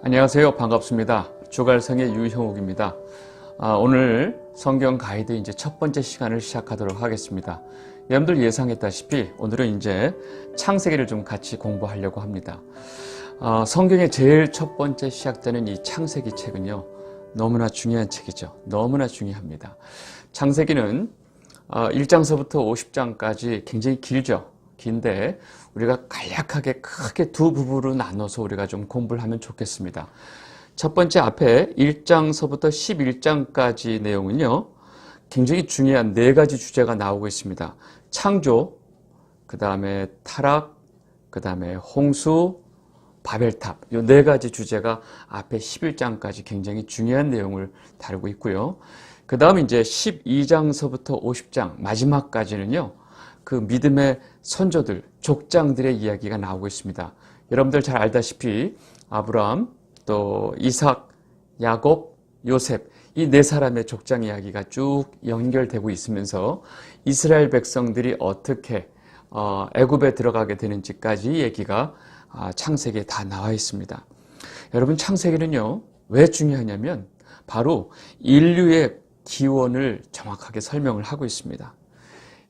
안녕하세요. 반갑습니다. 주갈성의 유형욱입니다. 오늘 성경 가이드 이제 첫 번째 시간을 시작하도록 하겠습니다. 여러분들 예상했다시피 오늘은 이제 창세기를 좀 같이 공부하려고 합니다. 성경의 제일 첫 번째 시작되는 이 창세기 책은요, 너무나 중요한 책이죠. 너무나 중요합니다. 창세기는 1장서부터 50장까지 굉장히 길죠. 긴데 우리가 간략하게 크게 두 부분으로 나눠서 우리가 좀 공부를 하면 좋겠습니다. 첫 번째 앞에 1장서부터 11장까지 내용은요, 굉장히 중요한 네 가지 주제가 나오고 있습니다. 창조, 그 다음에 타락, 그 다음에 홍수, 바벨탑, 이 네 가지 주제가 앞에 11장까지 굉장히 중요한 내용을 다루고 있고요. 그 다음 이제 12장서부터 50장 마지막까지는요, 그 믿음의 선조들, 족장들의 이야기가 나오고 있습니다. 여러분들 잘 알다시피 아브라함, 또 이삭, 야곱, 요셉, 이 네 사람의 족장 이야기가 쭉 연결되고 있으면서 이스라엘 백성들이 어떻게 애굽에 들어가게 되는지까지 얘기가 창세기에 다 나와 있습니다. 여러분, 창세기는요, 왜 중요하냐면 바로 인류의 기원을 정확하게 설명을 하고 있습니다.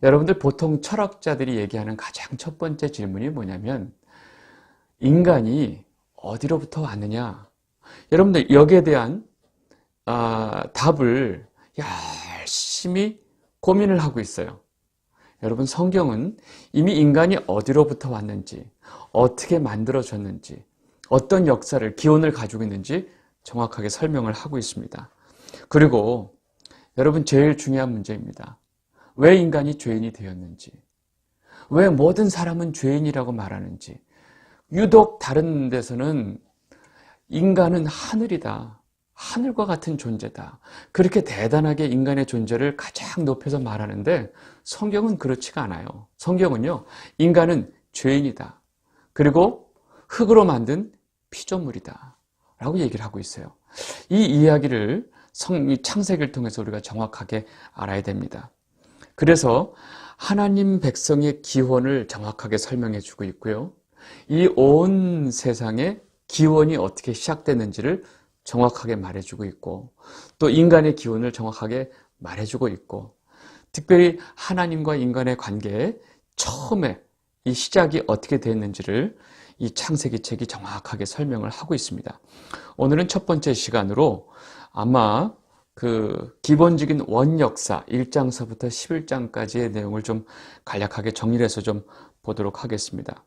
여러분들 보통 철학자들이 얘기하는 가장 첫 번째 질문이 뭐냐면 인간이 어디로부터 왔느냐? 여러분들 여기에 대한 답을 열심히 고민을 하고 있어요. 여러분, 성경은 이미 인간이 어디로부터 왔는지, 어떻게 만들어졌는지, 어떤 역사를, 기원을 가지고 있는지 정확하게 설명을 하고 있습니다. 그리고 여러분, 제일 중요한 문제입니다. 왜 인간이 죄인이 되었는지, 왜 모든 사람은 죄인이라고 말하는지, 유독 다른 데서는 인간은 하늘이다, 하늘과 같은 존재다, 그렇게 대단하게 인간의 존재를 가장 높여서 말하는데 성경은 그렇지가 않아요. 성경은요, 인간은 죄인이다, 그리고 흙으로 만든 피조물이다 라고 얘기를 하고 있어요. 이 이야기를 창세기를 통해서 우리가 정확하게 알아야 됩니다. 그래서 하나님 백성의 기원을 정확하게 설명해 주고 있고요. 이 온 세상의 기원이 어떻게 시작됐는지를 정확하게 말해주고 있고, 또 인간의 기원을 정확하게 말해주고 있고, 특별히 하나님과 인간의 관계에 처음에 이 시작이 어떻게 됐는지를 이 창세기 책이 정확하게 설명을 하고 있습니다. 오늘은 첫 번째 시간으로 아마 그 기본적인 원역사 1장서부터 11장까지의 내용을 좀 간략하게 정리를 해서 좀 보도록 하겠습니다.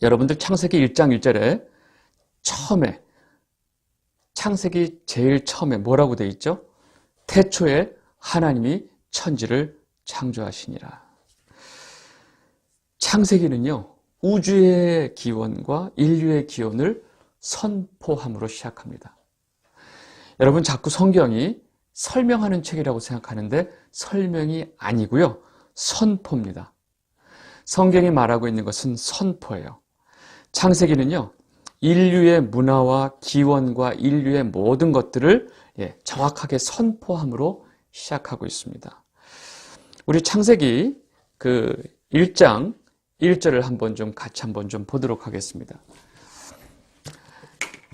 여러분들 창세기 1장 1절에 처음에, 창세기 제일 처음에 뭐라고 되어 있죠? 태초에 하나님이 천지를 창조하시니라. 창세기는요, 우주의 기원과 인류의 기원을 선포함으로 시작합니다. 여러분, 자꾸 성경이 설명하는 책이라고 생각하는데 설명이 아니고요, 선포입니다. 성경이 말하고 있는 것은 선포예요. 창세기는요, 인류의 문화와 기원과 인류의 모든 것들을 정확하게 선포함으로 시작하고 있습니다. 우리 창세기 그 1장 1절을 한번 좀 같이 한번 좀 보도록 하겠습니다.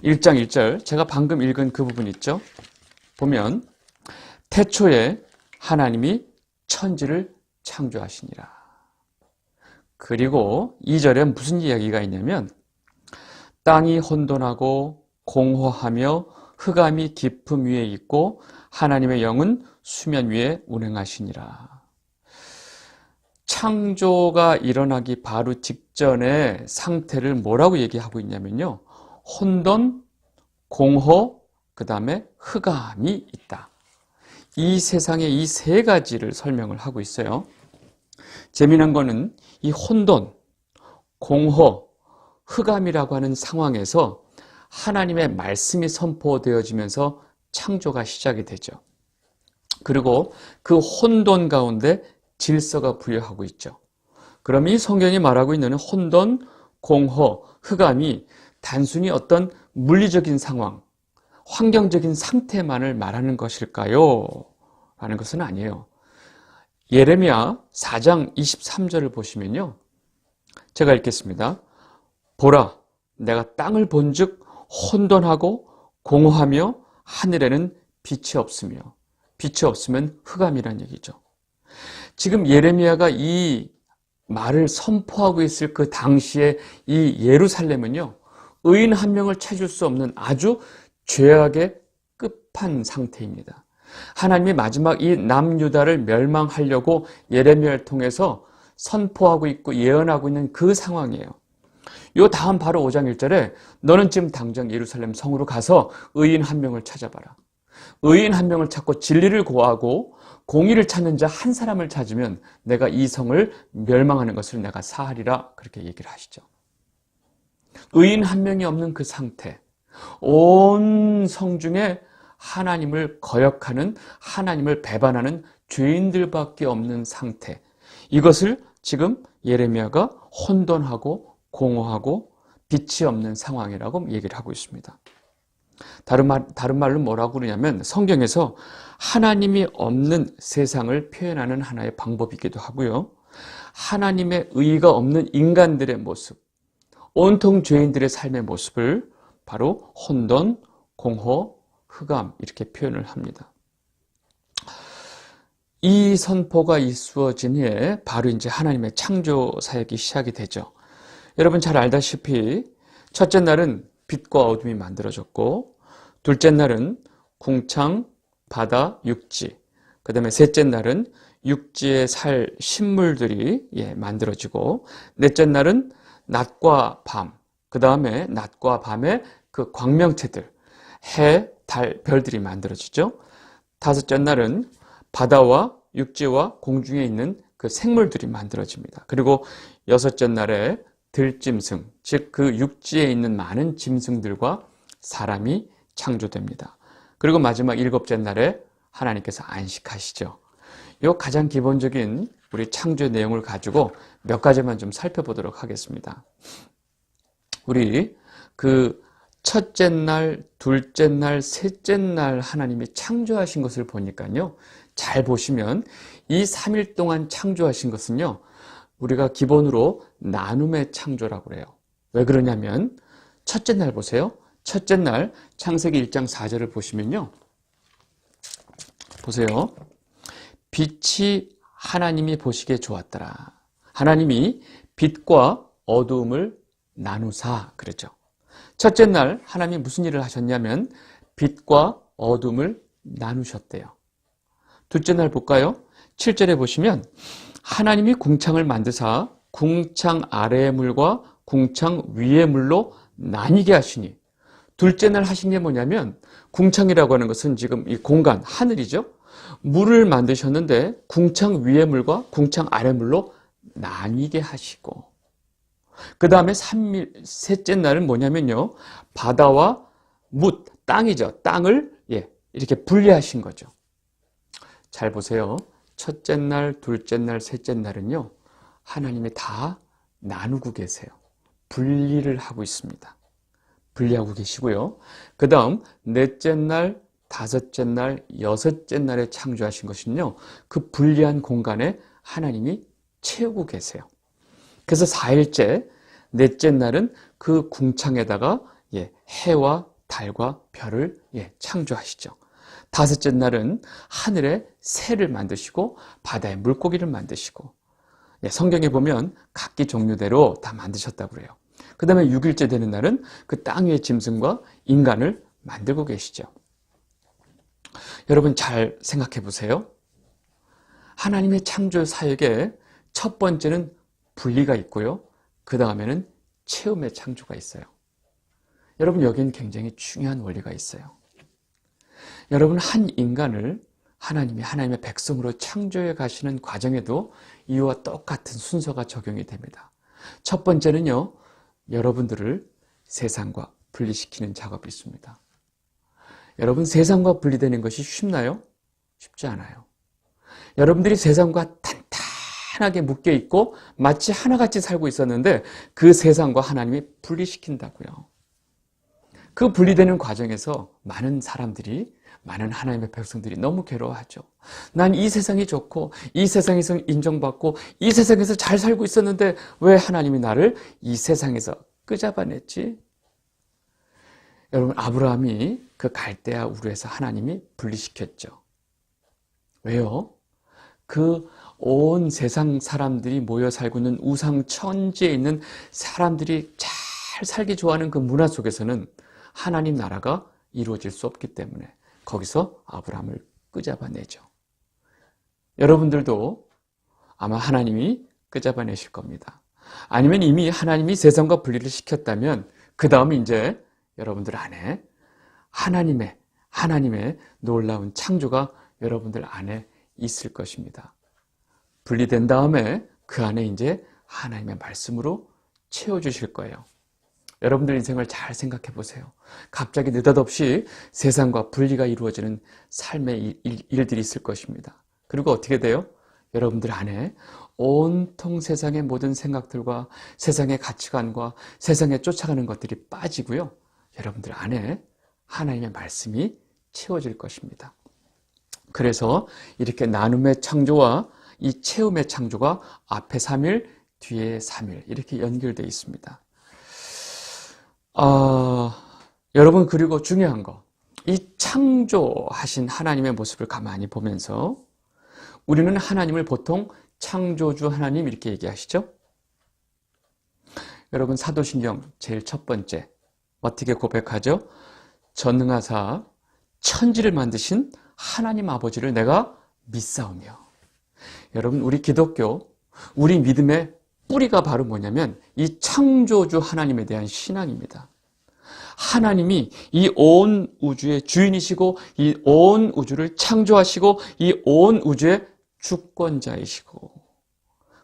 1장 1절, 제가 방금 읽은 그 부분 있죠? 보면 태초에 하나님이 천지를 창조하시니라. 그리고 2절에 무슨 이야기가 있냐면 땅이 혼돈하고 공허하며 흑암이 깊음 위에 있고 하나님의 영은 수면 위에 운행하시니라. 창조가 일어나기 바로 직전의 상태를 뭐라고 얘기하고 있냐면요, 혼돈, 공허, 그 다음에 흑암이 있다. 이 세상의 이 세 가지를 설명을 하고 있어요. 재미난 거는 이 혼돈, 공허, 흑암이라고 하는 상황에서 하나님의 말씀이 선포되어지면서 창조가 시작이 되죠. 그리고 그 혼돈 가운데 질서가 부여하고 있죠. 그럼 이 성경이 말하고 있는 혼돈, 공허, 흑암이 단순히 어떤 물리적인 상황, 환경적인 상태만을 말하는 것일까요? 라는 것은 아니에요. 예레미야 4장 23절을 보시면요, 제가 읽겠습니다. 보라, 내가 땅을 본즉 혼돈하고 공허하며 하늘에는 빛이 없으며 빛이 없으면 흑암이란 얘기죠. 지금 예레미야가 이 말을 선포하고 있을 그 당시에 이 예루살렘은요, 의인 한 명을 찾을 수 없는 아주 죄악의 끝판 상태입니다. 하나님이 마지막 이 남유다를 멸망하려고 예레미야를 통해서 선포하고 있고 예언하고 있는 그 상황이에요. 요 다음 바로 5장 1절에 너는 지금 당장 예루살렘 성으로 가서 의인 한 명을 찾아봐라. 의인 한 명을 찾고 진리를 고하고 공의를 찾는 자 한 사람을 찾으면 내가 이 성을 멸망하는 것을 내가 사하리라, 그렇게 얘기를 하시죠. 의인 한 명이 없는 그 상태, 온 성 중에 하나님을 거역하는, 하나님을 배반하는 죄인들밖에 없는 상태, 이것을 지금 예레미야가 혼돈하고 공허하고 빛이 없는 상황이라고 얘기를 하고 있습니다. 다른 말로 뭐라고 그러냐면 성경에서 하나님이 없는 세상을 표현하는 하나의 방법이기도 하고요. 하나님의 의의가 없는 인간들의 모습, 온통 죄인들의 삶의 모습을 바로 혼돈, 공허, 흑암 이렇게 표현을 합니다. 이 선포가 이루어진 후에 바로 이제 하나님의 창조 사역이 시작이 되죠. 여러분 잘 알다시피 첫째 날은 빛과 어둠이 만들어졌고, 둘째 날은 궁창, 바다, 육지, 그 다음에 셋째 날은 육지에 살 식물들이 만들어지고, 넷째 날은 낮과 밤, 그 다음에 낮과 밤의 그 광명체들, 해, 달, 별들이 만들어지죠. 다섯째 날은 바다와 육지와 공중에 있는 그 생물들이 만들어집니다. 그리고 여섯째 날에 들짐승, 즉 그 육지에 있는 많은 짐승들과 사람이 창조됩니다. 그리고 마지막 일곱째 날에 하나님께서 안식하시죠. 이 가장 기본적인 우리 창조의 내용을 가지고 몇 가지만 좀 살펴보도록 하겠습니다. 우리 그 첫째 날, 둘째 날, 셋째 날 하나님이 창조하신 것을 보니까요, 잘 보시면 이 3일 동안 창조하신 것은요, 우리가 기본으로 나눔의 창조라고 그래요. 왜 그러냐면 첫째 날 보세요. 첫째 날 창세기 1장 4절을 보시면요, 보세요. 빛이 하나님이 보시기에 좋았더라. 하나님이 빛과 어두움을 나누사 그러죠. 첫째 날 하나님이 무슨 일을 하셨냐면 빛과 어둠을 나누셨대요. 둘째 날 볼까요? 7절에 보시면 하나님이 궁창을 만드사 궁창 아래의 물과 궁창 위의 물로 나뉘게 하시니, 둘째 날 하신 게 뭐냐면 궁창이라고 하는 것은 지금 이 공간, 하늘이죠. 물을 만드셨는데 궁창 위의 물과 궁창 아래 물로 나뉘게 하시고, 그 다음에 셋째 날은 뭐냐면요, 바다와 뭇, 땅이죠. 땅을 이렇게 분리하신 거죠. 잘 보세요. 첫째 날, 둘째 날, 셋째 날은요, 하나님이 다 나누고 계세요. 분리를 하고 있습니다. 분리하고 계시고요. 그 다음 넷째 날, 다섯째 날, 여섯째 날에 창조하신 것은요, 그 분리한 공간에 하나님이 채우고 계세요. 그래서 4일째, 넷째 날은 그 궁창에다가 해와 달과 별을 창조하시죠. 다섯째 날은 하늘에 새를 만드시고 바다에 물고기를 만드시고, 성경에 보면 각기 종류대로 다 만드셨다고 그래요. 그 다음에 6일째 되는 날은 그 땅 위의 짐승과 인간을 만들고 계시죠. 여러분 잘 생각해 보세요. 하나님의 창조 사역에 첫 번째는 분리가 있고요, 그 다음에는 체험의 창조가 있어요. 여러분 여기는 굉장히 중요한 원리가 있어요. 여러분 한 인간을 하나님이 하나님의 백성으로 창조해 가시는 과정에도 이와 똑같은 순서가 적용이 됩니다. 첫 번째는요, 여러분들을 세상과 분리시키는 작업이 있습니다. 여러분 세상과 분리되는 것이 쉽나요? 쉽지 않아요. 여러분들이 세상과 탄탄하게 묶여 있고 마치 하나같이 살고 있었는데 그 세상과 하나님이 분리시킨다고요. 그 분리되는 과정에서 많은 사람들이, 많은 하나님의 백성들이 너무 괴로워하죠. 난 이 세상이 좋고 이 세상에서 인정받고 이 세상에서 잘 살고 있었는데 왜 하나님이 나를 이 세상에서 끄잡아냈지? 여러분, 아브라함이 그 갈대아 우르에서 하나님이 분리시켰죠. 왜요? 그 온 세상 사람들이 모여 살고 있는 우상 천지에 있는 사람들이 잘 살기 좋아하는 그 문화 속에서는 하나님 나라가 이루어질 수 없기 때문에 거기서 아브라함을 끄잡아내죠. 여러분들도 아마 하나님이 끄잡아내실 겁니다. 아니면 이미 하나님이 세상과 분리를 시켰다면 그 다음에 이제 여러분들 안에 하나님의 놀라운 창조가 여러분들 안에 있을 것입니다. 분리된 다음에 그 안에 이제 하나님의 말씀으로 채워주실 거예요. 여러분들 인생을 잘 생각해 보세요. 갑자기 느닷없이 세상과 분리가 이루어지는 삶의 일들이 있을 것입니다. 그리고 어떻게 돼요? 여러분들 안에 온통 세상의 모든 생각들과 세상의 가치관과 세상에 쫓아가는 것들이 빠지고요. 여러분들 안에 하나님의 말씀이 채워질 것입니다. 그래서 이렇게 나눔의 창조와 이 채움의 창조가 앞에 3일, 뒤에 3일 이렇게 연결되어 있습니다. 여러분, 그리고 중요한 거, 이 창조하신 하나님의 모습을 가만히 보면서 우리는 하나님을 보통 창조주 하나님 이렇게 얘기하시죠? 여러분, 사도신경 제일 첫 번째 어떻게 고백하죠? 전능하사 천지를 만드신 하나님 아버지를 내가 믿사오며. 여러분, 우리 기독교, 우리 믿음의 뿌리가 바로 뭐냐면 이 창조주 하나님에 대한 신앙입니다. 하나님이 이 온 우주의 주인이시고 이 온 우주를 창조하시고 이 온 우주의 주권자이시고,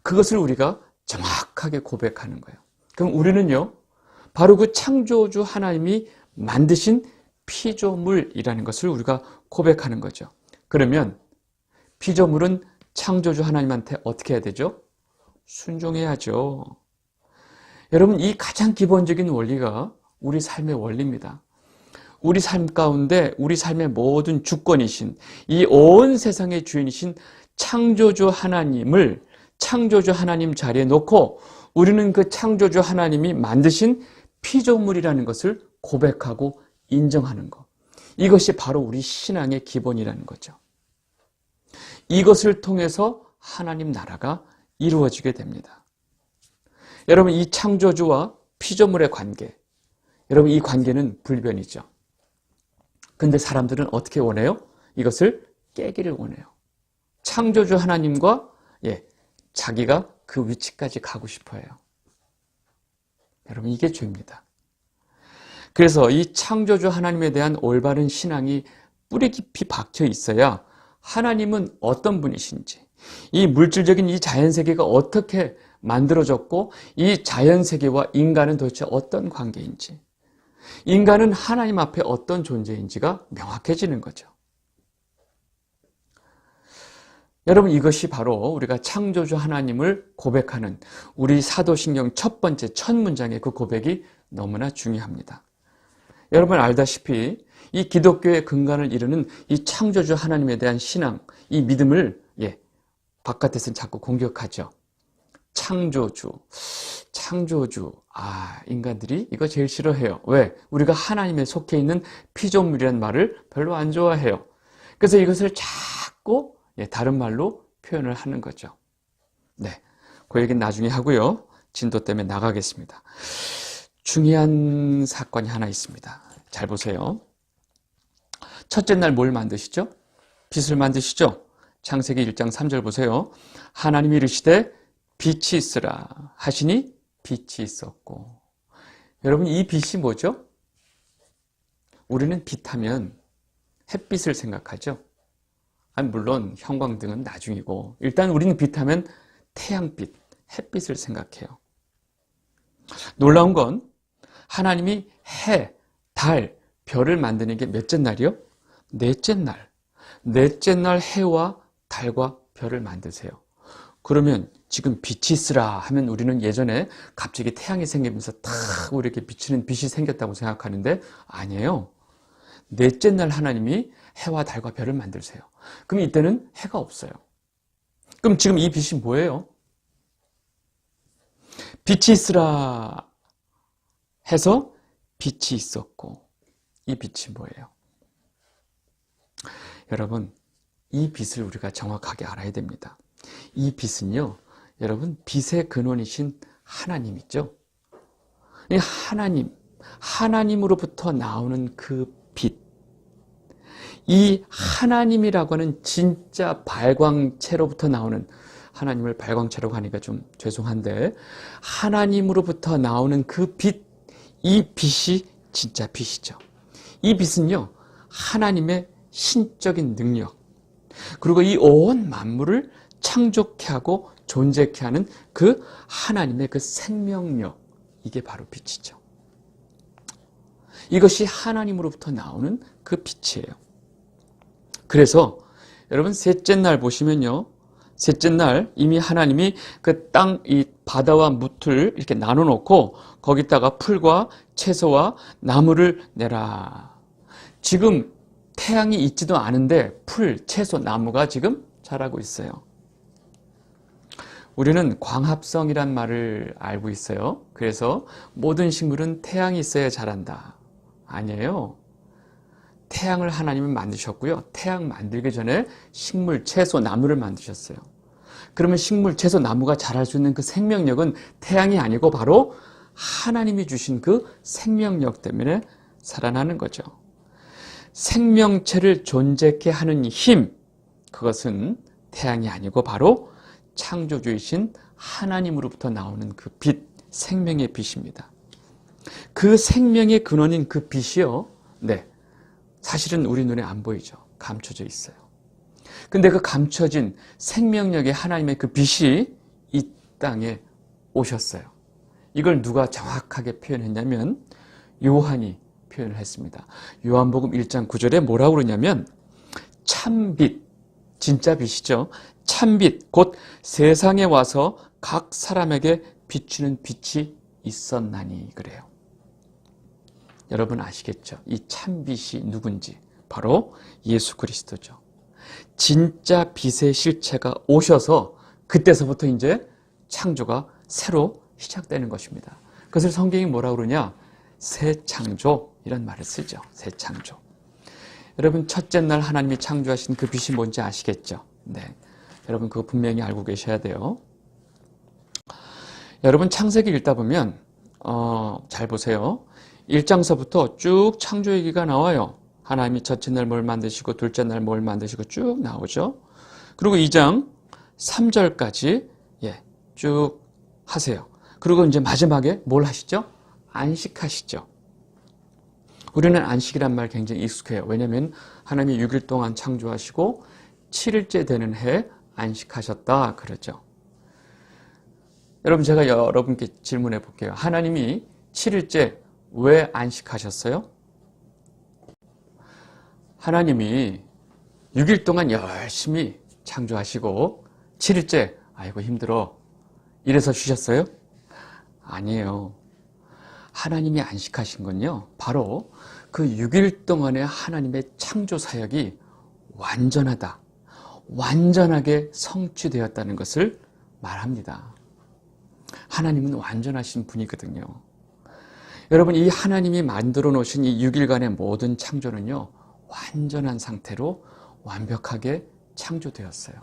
그것을 우리가 정확하게 고백하는 거예요. 그럼 우리는요, 바로 그 창조주 하나님이 만드신 피조물이라는 것을 우리가 고백하는 거죠. 그러면 피조물은 창조주 하나님한테 어떻게 해야 되죠? 순종해야죠. 여러분, 이 가장 기본적인 원리가 우리 삶의 원리입니다. 우리 삶 가운데 우리 삶의 모든 주권이신 이 온 세상의 주인이신 창조주 하나님을 창조주 하나님 자리에 놓고 우리는 그 창조주 하나님이 만드신 피조물이라는 것을 고백하고 인정하는 것. 이것이 바로 우리 신앙의 기본이라는 거죠. 이것을 통해서 하나님 나라가 이루어지게 됩니다. 여러분, 이 창조주와 피조물의 관계, 여러분, 이 관계는 불변이죠. 근데 사람들은 어떻게 원해요? 이것을 깨기를 원해요. 창조주 하나님과 자기가 그 위치까지 가고 싶어해요. 여러분, 이게 죄입니다. 그래서 이 창조주 하나님에 대한 올바른 신앙이 뿌리 깊이 박혀 있어야 하나님은 어떤 분이신지, 이 물질적인 이 자연세계가 어떻게 만들어졌고 이 자연세계와 인간은 도대체 어떤 관계인지, 인간은 하나님 앞에 어떤 존재인지가 명확해지는 거죠. 여러분, 이것이 바로 우리가 창조주 하나님을 고백하는 우리 사도신경 첫 번째 첫 문장의 그 고백이 너무나 중요합니다. 여러분 알다시피 이 기독교의 근간을 이루는 이 창조주 하나님에 대한 신앙, 이 믿음을 바깥에서는 자꾸 공격하죠. 창조주, 인간들이 이거 제일 싫어해요. 왜? 우리가 하나님에 속해 있는 피조물이란 말을 별로 안 좋아해요. 그래서 이것을 자꾸 다른 말로 표현을 하는 거죠. 네, 그 얘기는 나중에 하고요. 진도 때문에 나가겠습니다. 중요한 사건이 하나 있습니다. 잘 보세요. 첫째 날 뭘 만드시죠? 빛을 만드시죠? 창세기 1장 3절 보세요. 하나님이 이르시되 빛이 있으라 하시니 빛이 있었고. 여러분, 이 빛이 뭐죠? 우리는 빛하면 햇빛을 생각하죠. 물론 형광등은 나중이고 일단 우리는 빛하면 태양빛, 햇빛을 생각해요. 놀라운 건 하나님이 해, 달, 별을 만드는 게 몇째 날이요? 넷째 날. 넷째 날 해와 달과 별을 만드세요. 그러면 지금 빛이 있으라 하면 우리는 예전에 갑자기 태양이 생기면서 탁 이렇게 비치는 빛이 생겼다고 생각하는데 아니에요. 넷째 날 하나님이 해와 달과 별을 만드세요. 그럼 이때는 해가 없어요. 그럼 지금 이 빛이 뭐예요? 빛이 있으라 해서 빛이 있었고, 이 빛이 뭐예요? 여러분, 이 빛을 우리가 정확하게 알아야 됩니다. 이 빛은요, 여러분, 빛의 근원이신 하나님 있죠? 이 하나님으로부터 나오는 그 빛. 이 하나님이라고 하는 진짜 발광체로부터 나오는, 하나님을 발광체라고 하니까 좀 죄송한데, 하나님으로부터 나오는 그 빛, 이 빛이 진짜 빛이죠. 이 빛은요, 하나님의 신적인 능력, 그리고 이 온 만물을 창조케 하고 존재케 하는 그 하나님의 그 생명력, 이게 바로 빛이죠. 이것이 하나님으로부터 나오는 그 빛이에요. 그래서 여러분 셋째 날 보시면요, 셋째 날 이미 하나님이 그 땅, 이 바다와 뭇을 이렇게 나눠 놓고 거기다가 풀과 채소와 나무를 내라. 지금 태양이 있지도 않은데 풀, 채소, 나무가 지금 자라고 있어요. 우리는 광합성이란 말을 알고 있어요. 그래서 모든 식물은 태양이 있어야 자란다. 아니에요. 태양을 하나님은 만드셨고요. 태양 만들기 전에 식물, 채소, 나무를 만드셨어요. 그러면 식물, 채소, 나무가 자랄 수 있는 그 생명력은 태양이 아니고 바로 하나님이 주신 그 생명력 때문에 살아나는 거죠. 생명체를 존재케 하는 힘, 그것은 태양이 아니고 바로 창조주이신 하나님으로부터 나오는 그 빛, 생명의 빛입니다. 그 생명의 근원인 그 빛이요, 네, 사실은 우리 눈에 안 보이죠. 감춰져 있어요. 근데 그 감춰진 생명력의 하나님의 그 빛이 이 땅에 오셨어요. 이걸 누가 정확하게 표현했냐면 요한이 표현을 했습니다. 요한복음 1장 9절에 뭐라고 그러냐면 참빛, 진짜 빛이죠. 참빛, 곧 세상에 와서 각 사람에게 비추는 빛이 있었나니 그래요. 여러분 아시겠죠? 이 참빛이 누군지. 바로 예수 그리스도죠. 진짜 빛의 실체가 오셔서 그때서부터 이제 창조가 새로 시작되는 것입니다. 그것을 성경이 뭐라고 그러냐? 새 창조, 이런 말을 쓰죠. 새 창조. 여러분 첫째 날 하나님이 창조하신 그 빛이 뭔지 아시겠죠? 네, 여러분 그거 분명히 알고 계셔야 돼요. 여러분 창세기 읽다 보면 잘 보세요. 1장서부터 쭉 창조 얘기가 나와요. 하나님이 첫째 날 뭘 만드시고 둘째 날 뭘 만드시고 쭉 나오죠. 그리고 2장 3절까지 쭉 하세요. 그리고 이제 마지막에 뭘 하시죠? 안식하시죠. 우리는 안식이란 말 굉장히 익숙해요. 왜냐하면 하나님이 6일 동안 창조하시고 7일째 되는 해 안식하셨다 그러죠. 여러분 제가 여러분께 질문해 볼게요. 하나님이 7일째 왜 안식하셨어요? 하나님이 6일 동안 열심히 창조하시고 7일째 아이고 힘들어 이래서 쉬셨어요? 아니에요. 하나님이 안식하신 건요, 바로 그 6일 동안의 하나님의 창조 사역이 완전하다, 완전하게 성취되었다는 것을 말합니다. 하나님은 완전하신 분이거든요. 여러분 이 하나님이 만들어 놓으신 이 6일간의 모든 창조는요, 완전한 상태로 완벽하게 창조되었어요.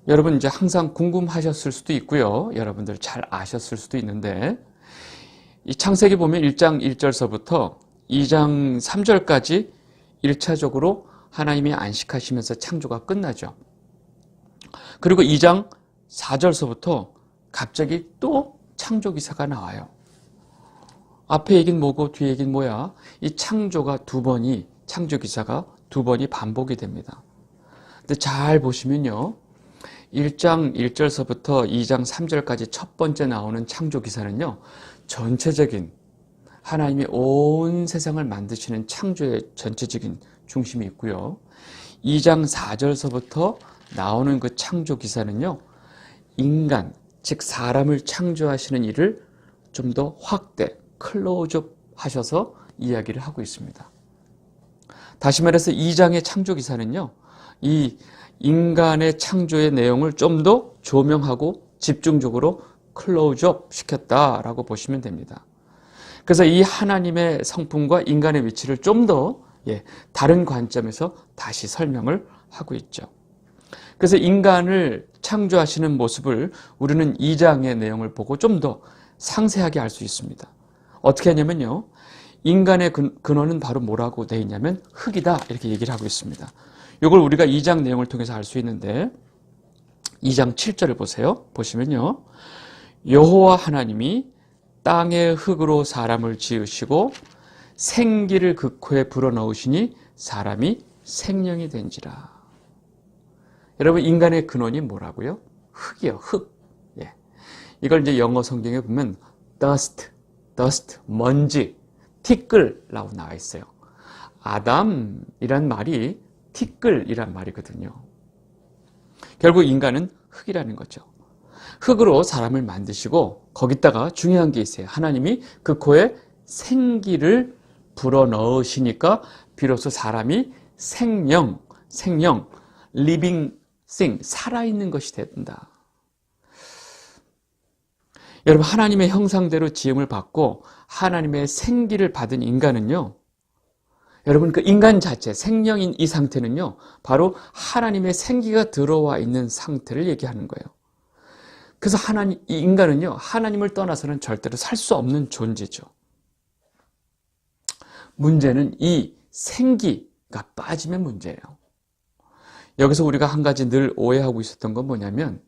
여러분 이제 항상 궁금하셨을 수도 있고요. 여러분들 잘 아셨을 수도 있는데 이 창세기 보면 1장 1절서부터 2장 3절까지 1차적으로 하나님이 안식하시면서 창조가 끝나죠. 그리고 2장 4절서부터 갑자기 또 창조 기사가 나와요. 앞에 얘기는 뭐고 뒤에 얘기는 뭐야? 이 창조가 창조 기사가 두 번이 반복이 됩니다. 근데 잘 보시면요. 1장 1절서부터 2장 3절까지 첫 번째 나오는 창조 기사는요. 전체적인 하나님이 온 세상을 만드시는 창조의 전체적인 중심이 있고요. 2장 4절서부터 나오는 그 창조 기사는요. 인간, 즉 사람을 창조하시는 일을 좀 더 확대, 클로즈업 하셔서 이야기를 하고 있습니다. 다시 말해서 2장의 창조 기사는요. 이 인간의 창조의 내용을 좀 더 조명하고 집중적으로 클로즈업 시켰다라고 보시면 됩니다. 그래서 이 하나님의 성품과 인간의 위치를 좀 더 다른 관점에서 다시 설명을 하고 있죠. 그래서 인간을 창조하시는 모습을 우리는 2장의 내용을 보고 좀 더 상세하게 알 수 있습니다. 어떻게 하냐면요. 인간의 근원은 바로 뭐라고 되어 있냐면 흙이다 이렇게 얘기를 하고 있습니다. 이걸 우리가 2장 내용을 통해서 알 수 있는데 2장 7절을 보세요. 보시면요. 여호와 하나님이 땅의 흙으로 사람을 지으시고 생기를 그 코에 불어넣으시니 사람이 생명이 된지라. 여러분 인간의 근원이 뭐라고요? 흙이요. 흙. 이걸 이제 영어 성경에 보면 dust, 먼지, 티끌이라고 나와 있어요. 아담이란 말이 티끌이란 말이거든요. 결국 인간은 흙이라는 거죠. 흙으로 사람을 만드시고 거기다가 중요한 게 있어요. 하나님이 그 코에 생기를 불어넣으시니까 비로소 사람이 생명, living thing, 살아있는 것이 된다. 여러분 하나님의 형상대로 지음을 받고 하나님의 생기를 받은 인간은요. 여러분 그 인간 자체, 생명인 이 상태는요. 바로 하나님의 생기가 들어와 있는 상태를 얘기하는 거예요. 그래서 이 인간은요. 하나님을 떠나서는 절대로 살 수 없는 존재죠. 문제는 이 생기가 빠지면 문제예요. 여기서 우리가 한 가지 늘 오해하고 있었던 건 뭐냐면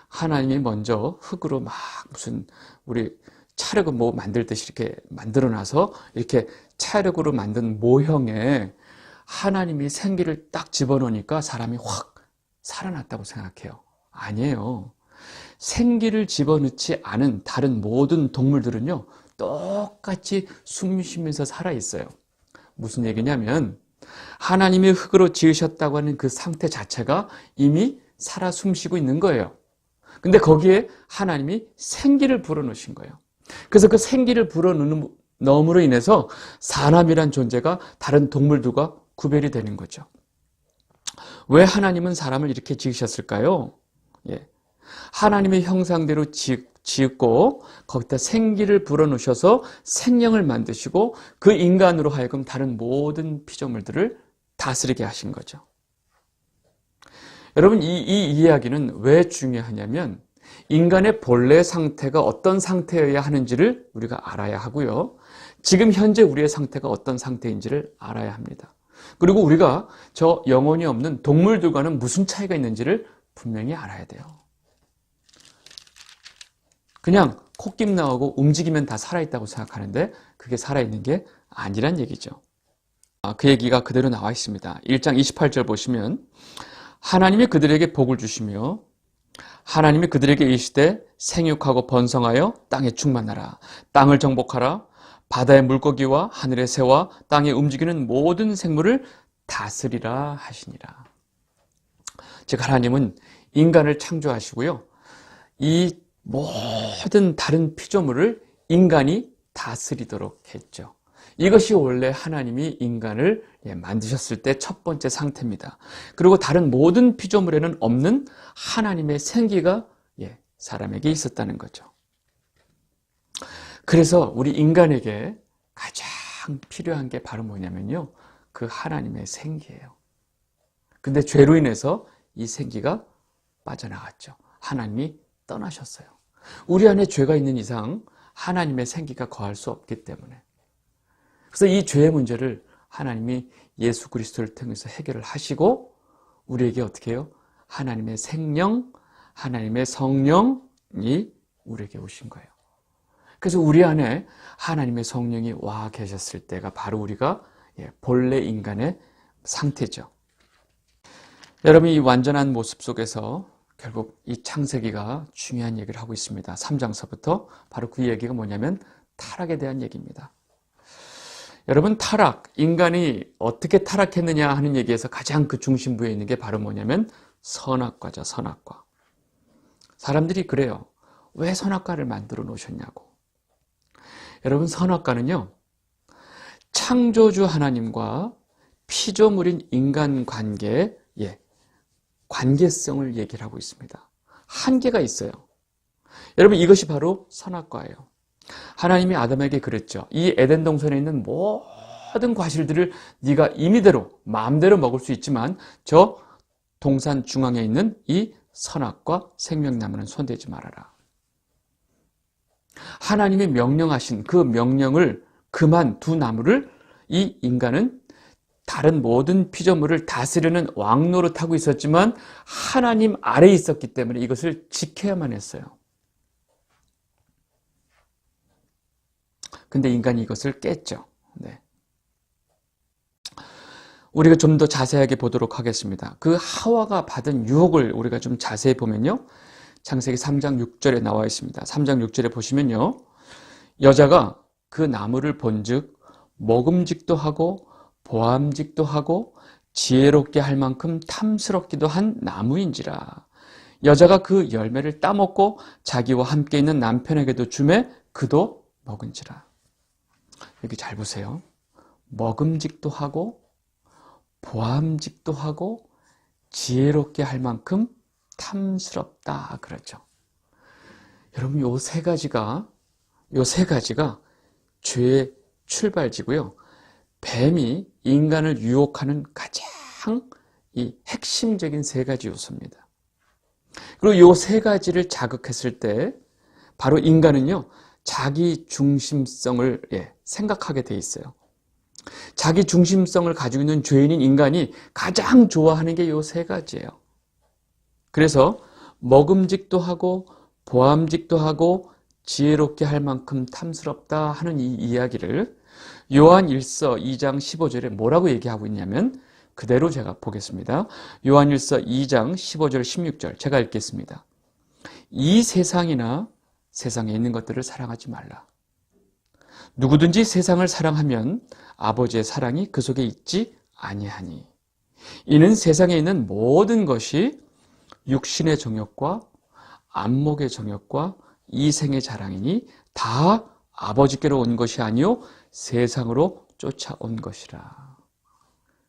하나님이 먼저 흙으로 막 무슨 우리 차력을 뭐 만들듯이 이렇게 만들어놔서 이렇게 차력으로 만든 모형에 하나님이 생기를 딱 집어넣으니까 사람이 확 살아났다고 생각해요. 아니에요. 생기를 집어넣지 않은 다른 모든 동물들은요. 똑같이 숨 쉬면서 살아있어요. 무슨 얘기냐면 하나님이 흙으로 지으셨다고 하는 그 상태 자체가 이미 살아 숨쉬고 있는 거예요. 근데 거기에 하나님이 생기를 불어넣으신 거예요. 그래서 그 생기를 불어넣음으로 인해서 사람이란 존재가 다른 동물들과 구별이 되는 거죠. 왜 하나님은 사람을 이렇게 지으셨을까요? 하나님의 형상대로 지었고 거기다 생기를 불어넣으셔서 생명을 만드시고 그 인간으로 하여금 다른 모든 피조물들을 다스리게 하신 거죠. 여러분 이 이야기는 왜 중요하냐면 인간의 본래 상태가 어떤 상태여야 하는지를 우리가 알아야 하고요. 지금 현재 우리의 상태가 어떤 상태인지를 알아야 합니다. 그리고 우리가 저 영혼이 없는 동물들과는 무슨 차이가 있는지를 분명히 알아야 돼요. 그냥 콧김 나오고 움직이면 다 살아있다고 생각하는데 그게 살아있는 게 아니란 얘기죠. 그 얘기가 그대로 나와 있습니다. 1장 28절 보시면 하나님이 그들에게 복을 주시며 하나님이 그들에게 이르시되 생육하고 번성하여 땅에 충만하라. 땅을 정복하라. 바다의 물고기와 하늘의 새와 땅에 움직이는 모든 생물을 다스리라 하시니라. 즉 하나님은 인간을 창조하시고요. 이 모든 다른 피조물을 인간이 다스리도록 했죠. 이것이 원래 하나님이 인간을 만드셨을 때 첫 번째 상태입니다. 그리고 다른 모든 피조물에는 없는 하나님의 생기가 사람에게 있었다는 거죠. 그래서 우리 인간에게 가장 필요한 게 바로 뭐냐면요. 그 하나님의 생기예요. 근데 죄로 인해서 이 생기가 빠져나갔죠. 하나님이 떠나셨어요. 우리 안에 죄가 있는 이상 하나님의 생기가 거할 수 없기 때문에. 그래서 이 죄의 문제를 하나님이 예수 그리스도를 통해서 해결을 하시고 우리에게 어떻게 해요? 하나님의 생명, 하나님의 성령이 우리에게 오신 거예요. 그래서 우리 안에 하나님의 성령이 와 계셨을 때가 바로 우리가 본래 인간의 상태죠. 여러분 이 완전한 모습 속에서 결국 이 창세기가 중요한 얘기를 하고 있습니다. 3장서부터 바로 그 얘기가 뭐냐면 타락에 대한 얘기입니다. 여러분 타락, 인간이 어떻게 타락했느냐 하는 얘기에서 가장 그 중심부에 있는 게 바로 뭐냐면 선악과죠. 선악과. 사람들이 그래요. 왜 선악과를 만들어 놓으셨냐고. 여러분 선악과는요. 창조주 하나님과 피조물인 인간 관계의 관계성을 얘기를 하고 있습니다. 한계가 있어요. 여러분 이것이 바로 선악과예요. 하나님이 아담에게 그랬죠. 이 에덴 동산에 있는 모든 과실들을 네가 임의대로 마음대로 먹을 수 있지만 저 동산 중앙에 있는 이 선악과 생명나무는 손대지 말아라. 하나님이 명령하신 그 명령을 그만 두 나무를 이 인간은 다른 모든 피조물을 다스리는 왕노릇하고 있었지만 하나님 아래에 있었기 때문에 이것을 지켜야만 했어요. 근데 인간이 이것을 깼죠. 네. 우리가 좀 더 자세하게 보도록 하겠습니다. 그 하와가 받은 유혹을 우리가 좀 자세히 보면요. 창세기 3장 6절에 나와 있습니다. 3장 6절에 보시면요. 여자가 그 나무를 본즉 먹음직도 하고 보암직도 하고 지혜롭게 할 만큼 탐스럽기도 한 나무인지라. 여자가 그 열매를 따먹고 자기와 함께 있는 남편에게도 주매 그도 먹은지라. 여기 잘 보세요. 먹음직도 하고 보암직도 하고 지혜롭게 할 만큼 탐스럽다 그러죠. 여러분 요 세 가지가 죄의 출발지고요. 뱀이 인간을 유혹하는 가장 이 핵심적인 세 가지 요소입니다. 그리고 요 세 가지를 자극했을 때 바로 인간은요. 자기 중심성을 생각하게 돼 있어요. 자기 중심성을 가지고 있는 죄인인 인간이 가장 좋아하는 게 요 세 가지예요. 그래서 먹음직도 하고 보암직도 하고 지혜롭게 할 만큼 탐스럽다 하는 이 이야기를 요한 1서 2장 15절에 뭐라고 얘기하고 있냐면 그대로 제가 보겠습니다. 요한 1서 2장 15절 16절 제가 읽겠습니다. 이 세상이나 세상에 있는 것들을 사랑하지 말라. 누구든지 세상을 사랑하면 아버지의 사랑이 그 속에 있지 아니하니. 이는 세상에 있는 모든 것이 육신의 정욕과 안목의 정욕과 이생의 자랑이니 다 아버지께로 온 것이 아니요 세상으로 쫓아온 것이라.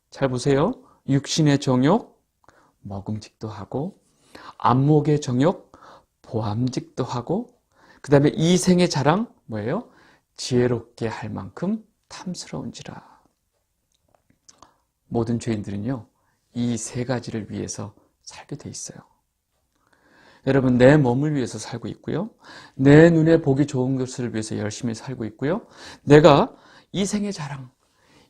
잘 보세요. 육신의 정욕, 먹음직도 하고 안목의 정욕, 보암직도 하고 그 다음에 이생의 자랑 뭐예요? 지혜롭게 할 만큼 탐스러운지라. 모든 죄인들은요. 이 세 가지를 위해서 살게 돼 있어요. 여러분 내 몸을 위해서 살고 있고요. 내 눈에 보기 좋은 것을 위해서 열심히 살고 있고요. 내가 이 생의 자랑,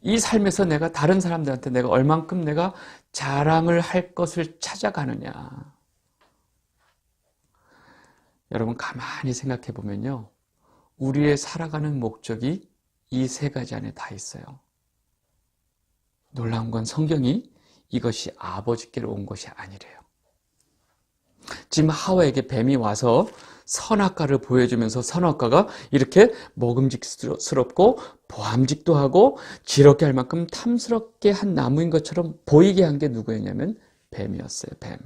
이 삶에서 내가 다른 사람들한테 내가 얼만큼 내가 자랑을 할 것을 찾아가느냐. 여러분 가만히 생각해 보면요. 우리의 살아가는 목적이 이 세 가지 안에 다 있어요. 놀라운 건 성경이 이것이 아버지께로 온 것이 아니래요. 지금 하와에게 뱀이 와서 선악과를 보여주면서 선악과가 이렇게 먹음직스럽고 보암직도 하고 지혜롭게 할 만큼 탐스럽게 한 나무인 것처럼 보이게 한 게 누구였냐면 뱀이었어요. 뱀.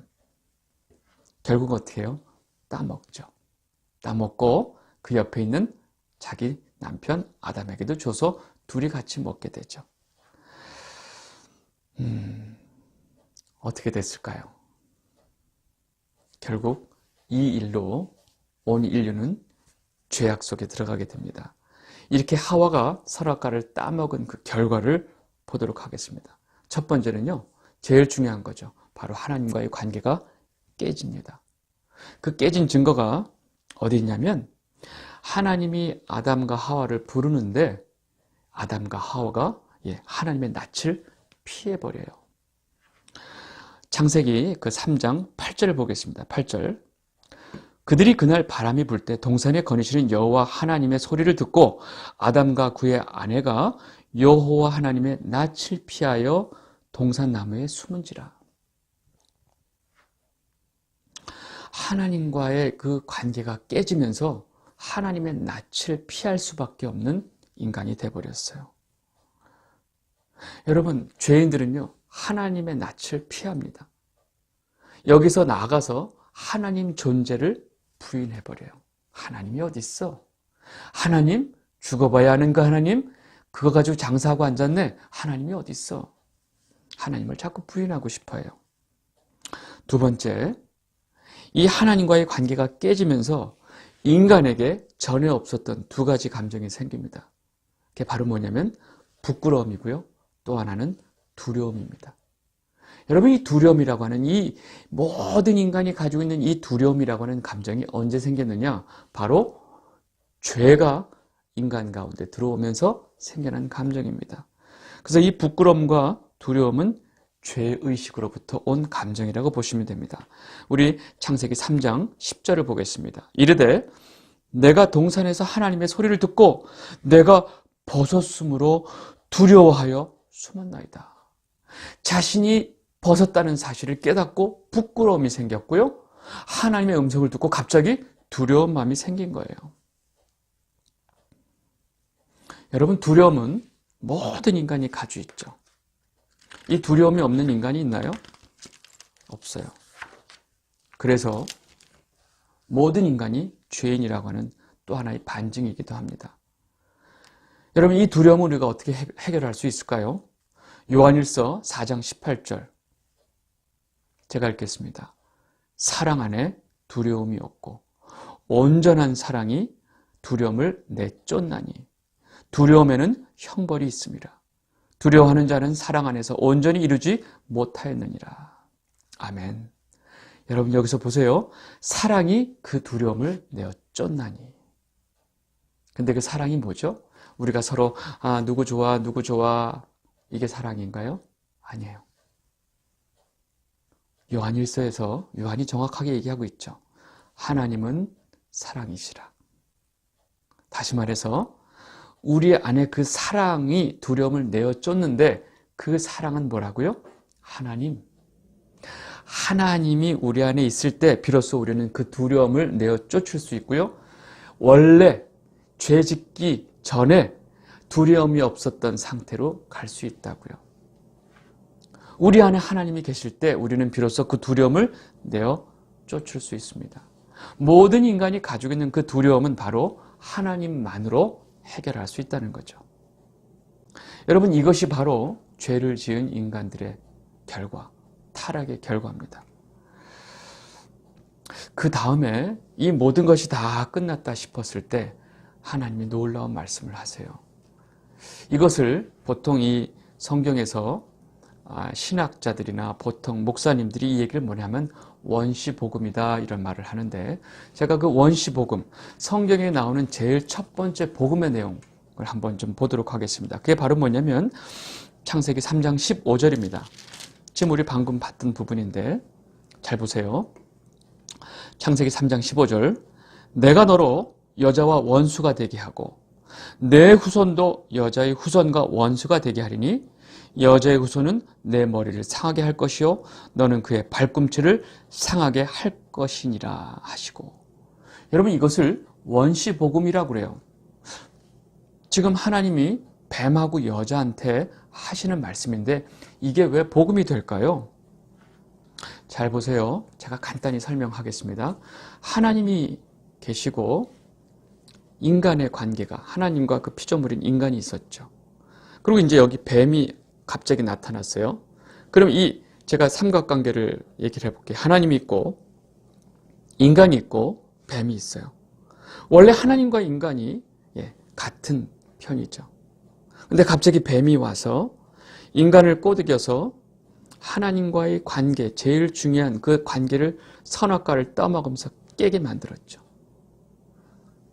결국 어떻게 해요? 따먹죠. 따먹고 그 옆에 있는 자기 남편 아담에게도 줘서 둘이 같이 먹게 되죠. 어떻게 됐을까요? 결국 이 일로 온 인류는 죄악 속에 들어가게 됩니다. 이렇게 하와가 선악과를 따먹은 그 결과를 보도록 하겠습니다. 첫 번째는요. 제일 중요한 거죠. 바로 하나님과의 관계가 깨집니다. 그 깨진 증거가 어디 있냐면 하나님이 아담과 하와를 부르는데 아담과 하와가 하나님의 낯을 피해버려요. 창세기 그 3장 8절을 보겠습니다. 8절. 그들이 그날 바람이 불 때 동산에 거니시는 여호와 하나님의 소리를 듣고 아담과 그의 아내가 여호와 하나님의 낯을 피하여 동산나무에 숨은지라. 하나님과의 그 관계가 깨지면서 하나님의 낯을 피할 수밖에 없는 인간이 되어버렸어요. 여러분, 죄인들은요, 하나님의 낯을 피합니다. 여기서 나아가서 하나님 존재를 부인해버려요. 하나님이 어디 있어? 하나님? 죽어봐야 하는가 하나님? 그거 가지고 장사하고 앉았네? 하나님이 어디 있어? 하나님을 자꾸 부인하고 싶어요. 두 번째, 이 하나님과의 관계가 깨지면서 인간에게 전에 없었던 두 가지 감정이 생깁니다. 그게 바로 뭐냐면 부끄러움이고요. 또 하나는 두려움입니다. 여러분, 이 두려움이라고 하는 이 모든 인간이 가지고 있는 이 두려움이라고 하는 감정이 언제 생겼느냐? 바로 죄가 인간 가운데 들어오면서 생겨난 감정입니다. 그래서 이 부끄러움과 두려움은 죄의식으로부터 온 감정이라고 보시면 됩니다. 우리 창세기 3장 10절을 보겠습니다. 이르되 내가 동산에서 하나님의 소리를 듣고 내가 벗었으므로 두려워하여 숨었나이다. 자신이 벗었다는 사실을 깨닫고 부끄러움이 생겼고요. 하나님의 음성을 듣고 갑자기 두려운 마음이 생긴 거예요. 여러분, 두려움은 모든 인간이 가지고 있죠. 이 두려움이 없는 인간이 있나요? 없어요. 그래서 모든 인간이 죄인이라고 하는 또 하나의 반증이기도 합니다. 여러분, 이 두려움을 우리가 어떻게 해결할 수 있을까요? 요한일서 4장 18절 제가 읽겠습니다. 사랑 안에 두려움이 없고 온전한 사랑이 두려움을 내쫓나니 두려움에는 형벌이 있습니다. 두려워하는 자는 사랑 안에서 온전히 이루지 못하였느니라. 아멘. 여러분, 여기서 보세요. 사랑이 그 두려움을 내쫓나니. 근데 그 사랑이 뭐죠? 우리가 서로 누구 좋아 누구 좋아 이게 사랑인가요? 아니에요. 요한일서에서 요한이 정확하게 얘기하고 있죠. 하나님은 사랑이시라. 다시 말해서 우리 안에 그 사랑이 두려움을 내어쫓는데 그 사랑은 뭐라고요? 하나님이 우리 안에 있을 때 비로소 우리는 그 두려움을 내어쫓을 수 있고요. 원래 죄 짓기 전에 두려움이 없었던 상태로 갈 수 있다고요. 우리 안에 하나님이 계실 때 우리는 비로소 그 두려움을 내어쫓을 수 있습니다. 모든 인간이 가지고 있는 그 두려움은 바로 하나님만으로 해결할 수 있다는 거죠. 여러분, 이것이 바로 죄를 지은 인간들의 결과, 타락의 결과입니다. 그 다음에 이 모든 것이 다 끝났다 싶었을 때 하나님이 놀라운 말씀을 하세요. 이것을 보통 이 성경에서 신학자들이나 보통 목사님들이 이 얘기를 뭐냐면 원시복음이다 이런 말을 하는데, 제가 그 원시복음, 성경에 나오는 제일 첫 번째 복음의 내용을 한번 좀 보도록 하겠습니다. 그게 바로 뭐냐면 창세기 3장 15절입니다. 지금 우리 방금 봤던 부분인데 잘 보세요. 창세기 3장 15절 내가 너로 여자와 원수가 되게 하고 내 후손도 여자의 후손과 원수가 되게 하리니 여자의 후손은 내 머리를 상하게 할 것이요 너는 그의 발꿈치를 상하게 할 것이니라 하시고. 여러분, 이것을 원시복음이라고 그래요. 지금 하나님이 뱀하고 여자한테 하시는 말씀인데 이게 왜 복음이 될까요? 잘 보세요. 제가 간단히 설명하겠습니다. 하나님이 계시고 인간의 관계가, 하나님과 그 피조물인 인간이 있었죠. 그리고 이제 여기 뱀이 갑자기 나타났어요. 그럼 제가 삼각관계를 얘기를 해볼게요. 하나님이 있고 인간이 있고 뱀이 있어요. 원래 하나님과 인간이 같은 편이죠. 근데 갑자기 뱀이 와서 인간을 꼬드겨서 하나님과의 관계, 제일 중요한 그 관계를, 선악과를 떠먹으면서 깨게 만들었죠.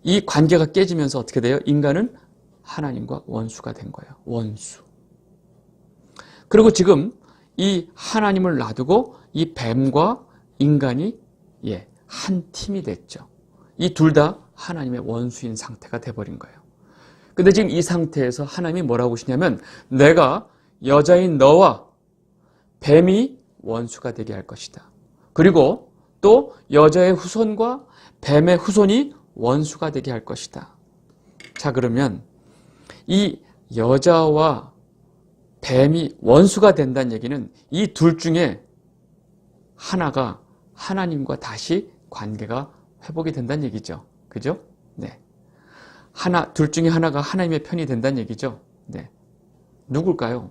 이 관계가 깨지면서 어떻게 돼요? 인간은 하나님과 원수가 된 거예요. 원수. 그리고 지금 이 하나님을 놔두고 이 뱀과 인간이 한 팀이 됐죠. 이 둘 다 하나님의 원수인 상태가 돼버린 거예요. 근데 지금 이 상태에서 하나님이 뭐라고 하시냐면 내가 여자인 너와 뱀이 원수가 되게 할 것이다. 그리고 또 여자의 후손과 뱀의 후손이 원수가 되게 할 것이다. 자, 그러면 이 여자와 뱀이 원수가 된다는 얘기는 이 둘 중에 하나가 하나님과 다시 관계가 회복이 된다는 얘기죠. 그죠? 네. 둘 중에 하나가 하나님의 편이 된다는 얘기죠. 네. 누굴까요?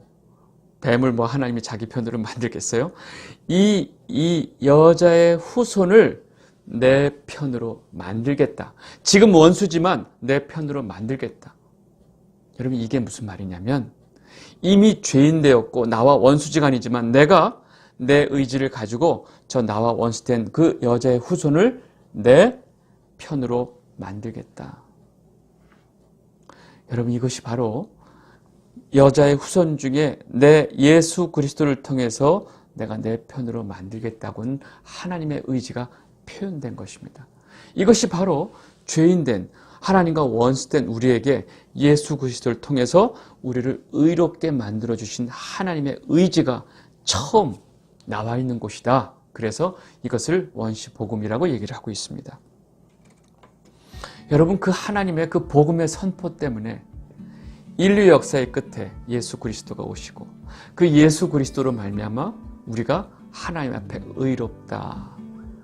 뱀을 하나님이 자기 편으로 만들겠어요? 이 여자의 후손을 내 편으로 만들겠다. 지금 원수지만 내 편으로 만들겠다. 여러분, 이게 무슨 말이냐면 이미 죄인 되었고 나와 원수지간이지만 내가 내 의지를 가지고 저 나와 원수된 그 여자의 후손을 내 편으로 만들겠다. 여러분, 이것이 바로 여자의 후손 중에 내 예수 그리스도를 통해서 내가 내 편으로 만들겠다고는 하나님의 의지가 표현된 것입니다. 이것이 바로 죄인된 하나님과 원수된 우리에게 예수 그리스도를 통해서 우리를 의롭게 만들어주신 하나님의 의지가 처음 나와 있는 곳이다. 그래서 이것을 원시복음이라고 얘기를 하고 있습니다. 여러분, 그 하나님의 그 복음의 선포 때문에 인류 역사의 끝에 예수 그리스도가 오시고 그 예수 그리스도로 말미암아 우리가 하나님 앞에 의롭다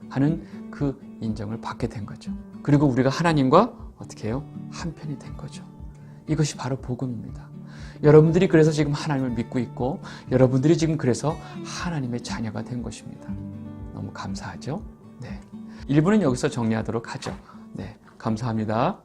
하는 그 인정을 받게 된 거죠. 그리고 우리가 하나님과 어떻게 해요? 한편이 된 거죠. 이것이 바로 복음입니다. 여러분들이 그래서 지금 하나님을 믿고 있고 여러분들이 지금 그래서 하나님의 자녀가 된 것입니다. 너무 감사하죠? 네. 1부는 여기서 정리하도록 하죠. 네. 감사합니다.